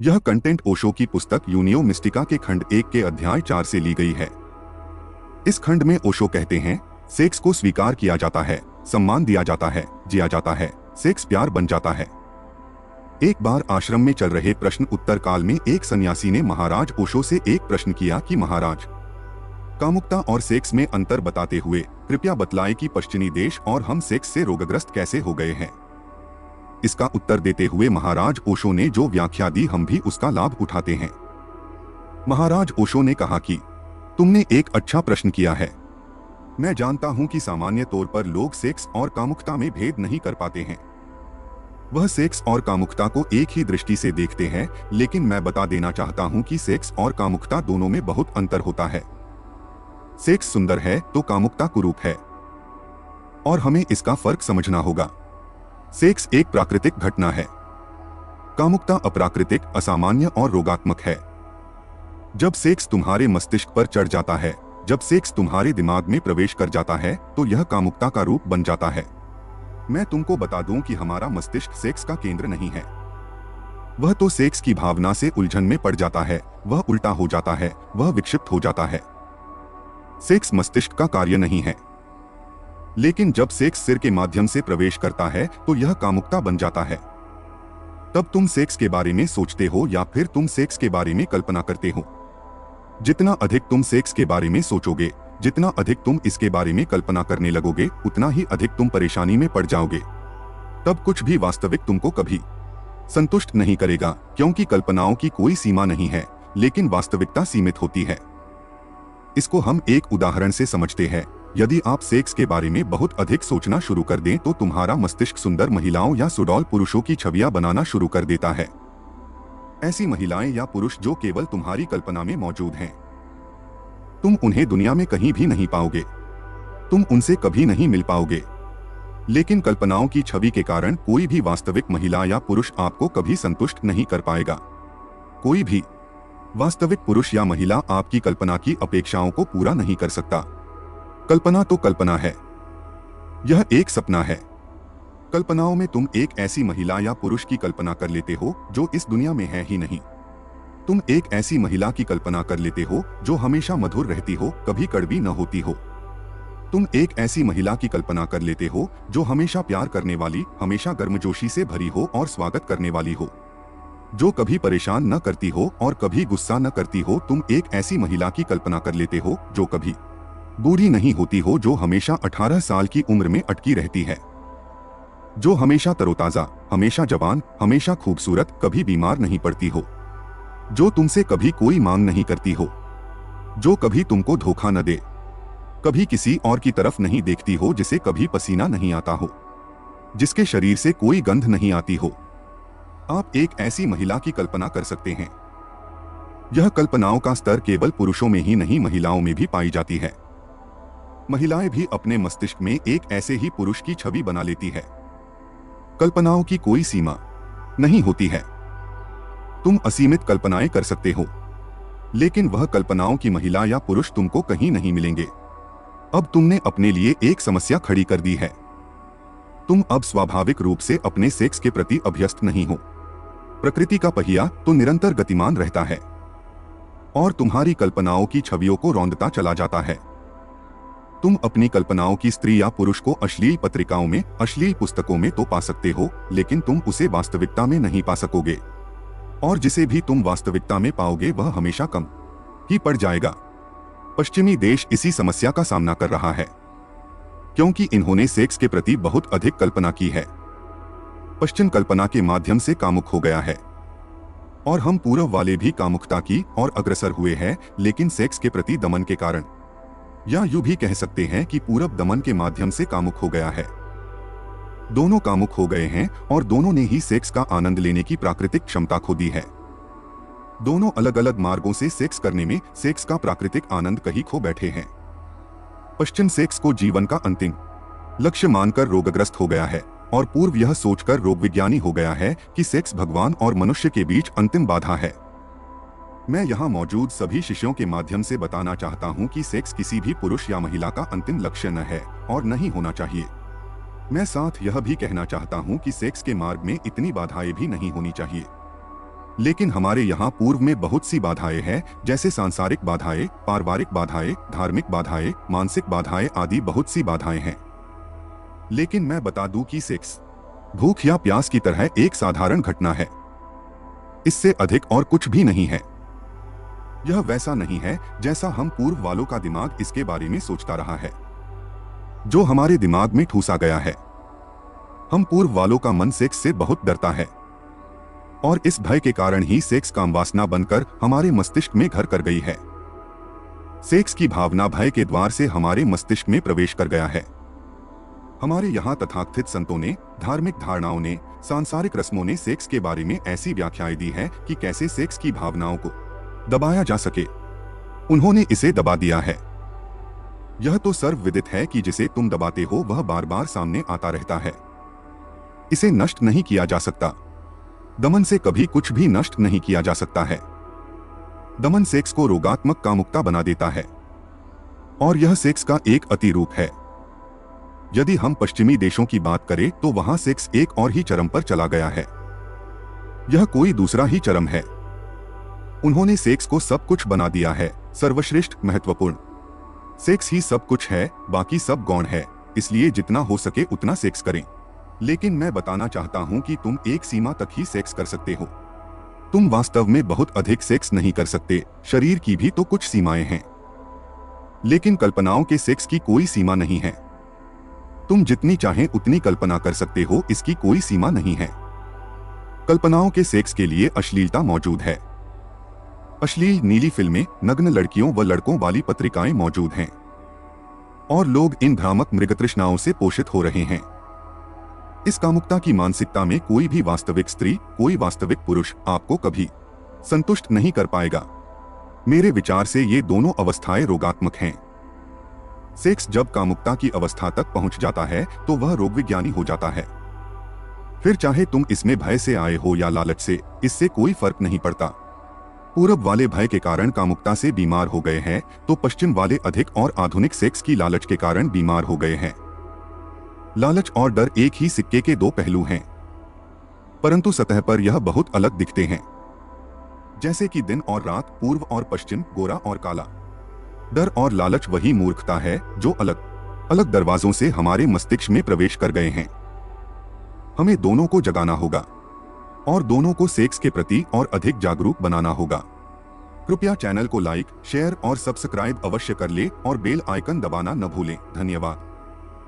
यह कंटेंट ओशो की पुस्तक यूनियो मिस्टिका के खंड 1 के अध्याय 4 से ली गई है। इस खंड में ओशो कहते हैं, सेक्स को स्वीकार किया जाता है, सम्मान दिया जाता है, जिया जाता है, सेक्स प्यार बन जाता है। एक बार आश्रम में चल रहे प्रश्न उत्तर काल में एक सन्यासी ने महाराज ओशो से एक प्रश्न किया कि महाराज, कामुकता और सेक्स में अंतर बताते हुए कृपया बतलाएं कि पश्चिमी देश और हम सेक्स से रोगग्रस्त कैसे हो गए हैं। इसका उत्तर देते हुए महाराज ओशो ने जो व्याख्या दी हम भी उसका लाभ उठाते हैं। महाराज ओशो ने कहा कि तुमने एक अच्छा प्रश्न किया है। मैं जानता हूं कि सामान्य तौर पर लोग सेक्स और कामुकता में भेद नहीं कर पाते हैं। वह सेक्स और कामुकता को एक ही दृष्टि से देखते हैं, लेकिन मैं बता देना चाहता हूं कि सेक्स और कामुकता दोनों में बहुत अंतर होता है। सेक्स सुंदर है तो कामुकता कुरूप है, और हमें इसका फर्क समझना होगा। सेक्स एक प्राकृतिक घटना है, कामुकता अप्राकृतिक, असामान्य और रोगात्मक है। जब सेक्स तुम्हारे मस्तिष्क पर चढ़ जाता है, जब सेक्स तुम्हारे दिमाग में प्रवेश कर जाता है, तो यह कामुकता का रूप बन जाता है। मैं तुमको बता दूं कि हमारा मस्तिष्क सेक्स का केंद्र नहीं है। वह तो सेक्स की भावना से उलझन में पड़ जाता है, वह उल्टा हो जाता है, वह विक्षिप्त हो जाता है। सेक्स मस्तिष्क का कार्य नहीं है, लेकिन जब सेक्स सिर के माध्यम से प्रवेश करता है तो यह कामुकता बन जाता है। तब तुम सेक्स के बारे में सोचते हो या फिर तुम सेक्स के बारे में कल्पना करते हो। जितना अधिक तुम सेक्स के बारे में सोचोगे, जितना अधिक तुम इसके बारे में कल्पना करने लगोगे, उतना ही अधिक तुम परेशानी में पड़ जाओगे। तब कुछ भी वास्तविक तुमको कभी संतुष्ट नहीं करेगा, क्योंकि कल्पनाओं की कोई सीमा नहीं है, लेकिन वास्तविकता सीमित होती है। इसको हम एक उदाहरण से समझते हैं। यदि आप सेक्स के बारे में बहुत अधिक सोचना शुरू कर दें तो तुम्हारा मस्तिष्क सुंदर महिलाओं या सुडौल पुरुषों की छवियां बनाना शुरू कर देता है। ऐसी महिलाएं या पुरुष जो केवल तुम्हारी कल्पना में मौजूद हैं। तुम उन्हें दुनिया में कहीं भी नहीं पाओगे, तुम उनसे कभी नहीं मिल पाओगे, लेकिन कल्पनाओं की छवि के कारण कोई भी वास्तविक महिला या पुरुष आपको कभी संतुष्ट नहीं कर पाएगा। कोई भी वास्तविक पुरुष या महिला आपकी कल्पना की अपेक्षाओं को पूरा नहीं कर सकता। कल्पना तो कल्पना है, यह एक सपना है। कल्पनाओं में तुम एक ऐसी महिला या पुरुष की कल्पना कर लेते हो जो इस दुनिया में है ही नहीं। तुम एक ऐसी महिला की कल्पना कर लेते हो जो हमेशा मधुर रहती हो, कभी कड़वी न होती हो। तुम एक ऐसी महिला की कल्पना कर लेते हो जो हमेशा प्यार करने वाली, हमेशा गर्मजोशी से भरी हो और स्वागत करने वाली हो, जो कभी परेशान न करती हो और कभी गुस्सा न करती हो। तुम एक ऐसी महिला की कल्पना कर लेते हो जो कभी बूढ़ी नहीं होती हो, जो हमेशा 18 साल की उम्र में अटकी रहती है, जो हमेशा तरोताजा, हमेशा जवान, हमेशा खूबसूरत, कभी बीमार नहीं पड़ती हो, जो तुमसे कभी कोई मांग नहीं करती हो, जो कभी तुमको धोखा न दे, कभी किसी और की तरफ नहीं देखती हो, जिसे कभी पसीना नहीं आता हो, जिसके शरीर से कोई गंध नहीं आती हो। आप एक ऐसी महिला की कल्पना कर सकते हैं। यह कल्पनाओं का स्तर केवल पुरुषों में ही नहीं, महिलाओं में भी पाई जाती है। महिलाएं भी अपने मस्तिष्क में एक ऐसे ही पुरुष की छवि बना लेती है। कल्पनाओं की कोई सीमा नहीं होती है। तुम असीमित कल्पनाएं कर सकते हो, लेकिन वह कल्पनाओं की महिला या पुरुष तुमको कहीं नहीं मिलेंगे। अब तुमने अपने लिए एक समस्या खड़ी कर दी है। तुम अब स्वाभाविक रूप से अपने सेक्स के प्रति अभ्यस्त नहीं हो। प्रकृति का पहिया तो निरंतर गतिमान रहता है और तुम्हारी कल्पनाओं की छवियों को रौंदता चला जाता है। तुम अपनी कल्पनाओं की स्त्री या पुरुष को अश्लील पत्रिकाओं में, अश्लील पुस्तकों में तो पा सकते हो, लेकिन तुम उसे वास्तविकता में नहीं पा सकोगे, और जिसे भी तुम वास्तविकता में पाओगे वह हमेशा कम ही पड़ जाएगा। पश्चिमी देश इसी समस्या का सामना कर रहा है, क्योंकि इन्होंने सेक्स के प्रति बहुत अधिक कल्पना की है। पश्चिम कल्पना के माध्यम से कामुक हो गया है, और हम पूर्व वाले भी कामुकता की और अग्रसर हुए हैं, लेकिन सेक्स के प्रति दमन के कारण, या यूं भी कह सकते हैं कि पूरब दमन के माध्यम से कामुक हो गया है। दोनों कामुक हो गए हैं और दोनों ने ही सेक्स का आनंद लेने की प्राकृतिक क्षमता खो दी है। दोनों अलग अलग मार्गों से सेक्स करने में सेक्स का प्राकृतिक आनंद कहीं खो बैठे हैं। पश्चिम सेक्स को जीवन का अंतिम लक्ष्य मानकर रोगग्रस्त हो गया है, और पूर्व यह सोचकर रोगविज्ञानी हो गया है कि सेक्स भगवान और मनुष्य के बीच अंतिम बाधा है। मैं यहाँ मौजूद सभी शिष्यों के माध्यम से बताना चाहता हूँ कि सेक्स किसी भी पुरुष या महिला का अंतिम लक्ष्य न है और नहीं होना चाहिए। मैं साथ यह भी कहना चाहता हूँ कि सेक्स के मार्ग में इतनी बाधाएं भी नहीं होनी चाहिए। लेकिन हमारे यहाँ पूर्व में बहुत सी बाधाएं हैं, जैसे सांसारिक बाधाएं, पारिवारिक बाधाएं, धार्मिक बाधाएं, मानसिक बाधाएं आदि बहुत सी बाधाएं हैं। लेकिन मैं बता दूं कि सेक्स भूख या प्यास की तरह एक साधारण घटना है। इससे अधिक और कुछ भी नहीं है। यह वैसा नहीं है जैसा हम पूर्व वालों का दिमाग इसके बारे में सोचता रहा है, जो हमारे दिमाग में ठूसा गया है। हम पूर्व वालों का मन सेक्स से बहुत डरता है और इस भय के कारण ही सेक्स काम वासना बनकर हमारे मस्तिष्क में घर कर गई है। सेक्स की भावना भय के द्वार से हमारे मस्तिष्क में प्रवेश कर गया है। हमारे यहाँ तथाकथित संतों ने, धार्मिक धारणाओं ने, सांसारिक रस्मों ने सेक्स के बारे में ऐसी व्याख्याएं दी हैं कि कैसे सेक्स की भावनाओं को दबाया जा सके। उन्होंने इसे दबा दिया है। यह तो सर्वविदित है कि जिसे तुम दबाते हो वह बार बार सामने आता रहता है। इसे नष्ट नहीं किया जा सकता। दमन से कभी कुछ भी नष्ट नहीं किया जा सकता है। दमन सेक्स को रोगात्मक कामुकता बना देता है और यह सेक्स का एक अति रूप है। यदि हम पश्चिमी देशों की बात करें तो वहां सेक्स एक और ही चरम पर चला गया है। यह कोई दूसरा ही चरम है। उन्होंने सेक्स को सब कुछ बना दिया है, सर्वश्रेष्ठ, महत्वपूर्ण। सेक्स ही सब कुछ है, बाकी सब गौण है। इसलिए जितना हो सके उतना सेक्स करें। लेकिन मैं बताना चाहता हूं कि तुम एक सीमा तक ही सेक्स कर सकते हो। तुम वास्तव में बहुत अधिक सेक्स नहीं कर सकते। शरीर की भी तो कुछ सीमाएं हैं, लेकिन कल्पनाओं के सेक्स की कोई सीमा नहीं है। तुम जितनी चाहें उतनी कल्पना कर सकते हो, इसकी कोई सीमा नहीं है। कल्पनाओं के सेक्स के लिए अश्लीलता मौजूद है। अश्लील नीली फिल्में, नग्न लड़कियों व लड़कों वाली पत्रिकाएं मौजूद हैं और लोग इन भ्रामक मृगतृष्णाओं से पोषित हो रहे हैं। इस कामुकता की मानसिकता में कोई भी वास्तविक स्त्री, कोई वास्तविक पुरुष आपको कभी संतुष्ट नहीं कर पाएगा। मेरे विचार से ये दोनों अवस्थाएं रोगात्मक हैं। सेक्स जब कामुकता की अवस्था तक पहुंच जाता है तो वह रोगविज्ञानी हो जाता है। फिर चाहे तुम इसमें भय से आए हो या लालच से, इससे कोई फर्क नहीं पड़ता। पूरब वाले भय के कारण कामुकता से बीमार हो गए हैं तो पश्चिम वाले अधिक और आधुनिक सेक्स की लालच के कारण बीमार हो गए हैं। लालच और डर एक ही सिक्के के दो पहलू हैं, परंतु सतह पर यह बहुत अलग दिखते हैं। जैसे कि दिन और रात, पूर्व और पश्चिम, गोरा और काला। डर और लालच वही मूर्खता है जो अलग अलग दरवाजों से हमारे मस्तिष्क में प्रवेश कर गए हैं। हमें दोनों को जगाना होगा और दोनों को सेक्स के प्रति और अधिक जागरूक बनाना होगा। कृपया चैनल को लाइक, शेयर और सब्सक्राइब अवश्य कर ले और बेल आइकन दबाना न भूलें। धन्यवाद।